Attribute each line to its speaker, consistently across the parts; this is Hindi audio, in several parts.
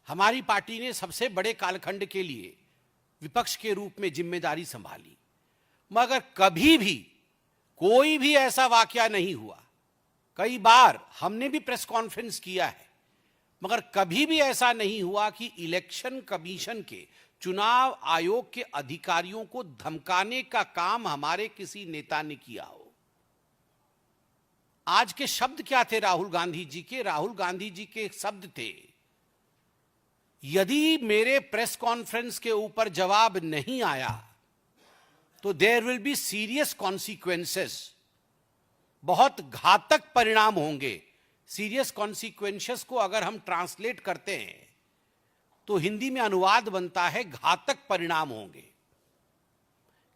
Speaker 1: हमारी पार्टी ने सबसे बड़े कालखंड के लिए विपक्ष के रूप में जिम्मेदारी संभाली, मगर कभी भी कोई भी ऐसा वाकया नहीं हुआ। कई बार हमने भी प्रेस कॉन्फ्रेंस किया है, मगर कभी भी ऐसा नहीं हुआ कि इलेक्शन कमीशन के, चुनाव आयोग के अधिकारियों को धमकाने का काम हमारे किसी नेता ने किया हो। आज के शब्द क्या थे राहुल गांधी जी के? राहुल गांधी जी के शब्द थे, यदि मेरे प्रेस कॉन्फ्रेंस के ऊपर जवाब नहीं आया तो there will be serious consequences, बहुत घातक परिणाम होंगे। सीरियस कॉन्सिक्वेंसेस को अगर हम ट्रांसलेट करते हैं तो हिंदी में अनुवाद बनता है घातक परिणाम होंगे।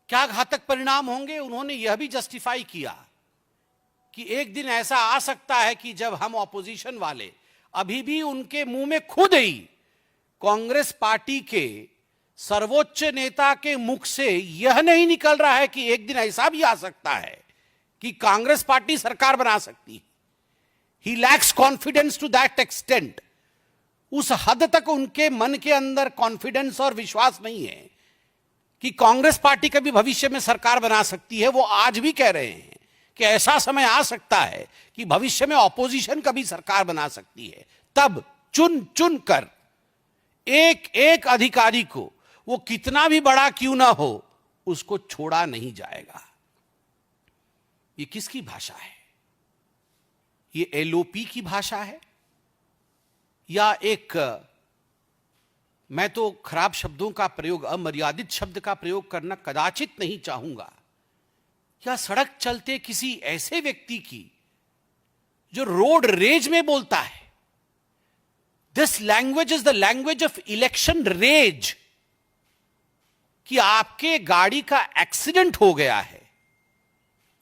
Speaker 1: क्या घातक परिणाम होंगे? उन्होंने यह भी जस्टिफाई किया कि एक दिन ऐसा आ सकता है कि जब हम ऑपोजिशन वाले, अभी भी उनके मुंह में खुद ही कांग्रेस पार्टी के सर्वोच्च नेता के मुख से यह नहीं निकल रहा है कि एक दिन ऐसा भी आ सकता है कि कांग्रेस पार्टी सरकार बना सकती है। He lacks confidence to that extent. उस हद तक उनके मन के अंदर कॉन्फिडेंस और विश्वास नहीं है कि कांग्रेस पार्टी कभी भविष्य में सरकार बना सकती है। वो आज भी कह रहे हैं कि ऐसा समय आ सकता है कि भविष्य में ऑपोजिशन कभी सरकार बना सकती है। तब चुन चुन कर एक एक अधिकारी को, वो कितना भी बड़ा क्यों ना हो, उसको छोड़ा नहीं जाएगा। ये किसकी भाषा है? ये एलओपी की भाषा है या एक, मैं तो खराब शब्दों का प्रयोग, अमर्यादित शब्द का प्रयोग करना कदाचित नहीं चाहूंगा, या सड़क चलते किसी ऐसे व्यक्ति की जो रोड रेज में बोलता है। This language is the language of election rage, कि आपके गाड़ी का एक्सीडेंट हो गया है,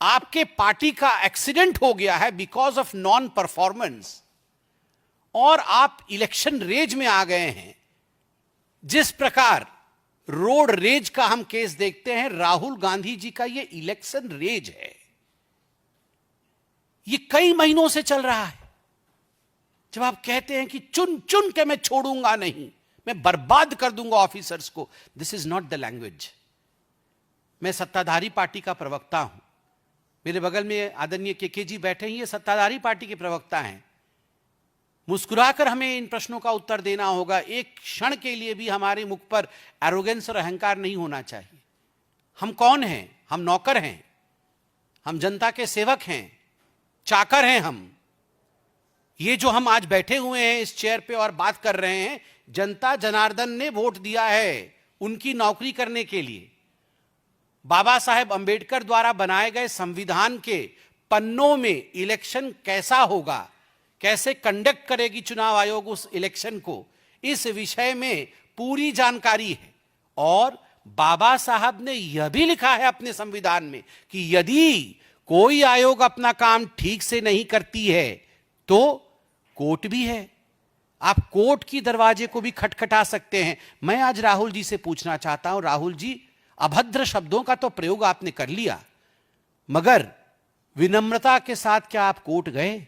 Speaker 1: आपके पार्टी का एक्सीडेंट हो गया है बिकॉज ऑफ नॉन परफॉर्मेंस, और आप इलेक्शन रेज में आ गए हैं। जिस प्रकार रोड रेज का हम केस देखते हैं, राहुल गांधी जी का यह इलेक्शन रेज है। ये कई महीनों से चल रहा है। जब आप कहते हैं कि चुन चुन के मैं छोड़ूंगा नहीं, मैं बर्बाद कर दूंगा ऑफिसर्स को, this is not the language. मैं सत्ताधारी पार्टी का प्रवक्ता हूं। मेरे बगल में आदरणीय के जी बैठे हैं, ये सत्ताधारी पार्टी के प्रवक्ता हैं। मुस्कुराकर हमें इन प्रश्नों का उत्तर देना होगा। एक क्षण के लिए भी हमारे मुख पर एरोगेंस और अहंकार नहीं होना चाहिए। हम कौन हैं? हम नौकर हैं, हम जनता के सेवक हैं, चाकर हैं हम। ये जो हम आज बैठे हुए हैं इस चेयर पे और बात कर रहे हैं, जनता जनार्दन ने वोट दिया है उनकी नौकरी करने के लिए। बाबा साहेब अंबेडकर द्वारा बनाए गए संविधान के पन्नों में इलेक्शन कैसा होगा, कैसे कंडक्ट करेगी चुनाव आयोग उस इलेक्शन को, इस विषय में पूरी जानकारी है। और बाबा साहब ने यह भी लिखा है अपने संविधान में कि यदि कोई आयोग अपना काम ठीक से नहीं करती है तो कोर्ट भी है। आप कोर्ट की दरवाजे को भी खटखटा सकते हैं। मैं आज राहुल जी से पूछना चाहता हूं, राहुल जी, अभद्र शब्दों का तो प्रयोग आपने कर लिया, मगर विनम्रता के साथ क्या आप कोर्ट गए?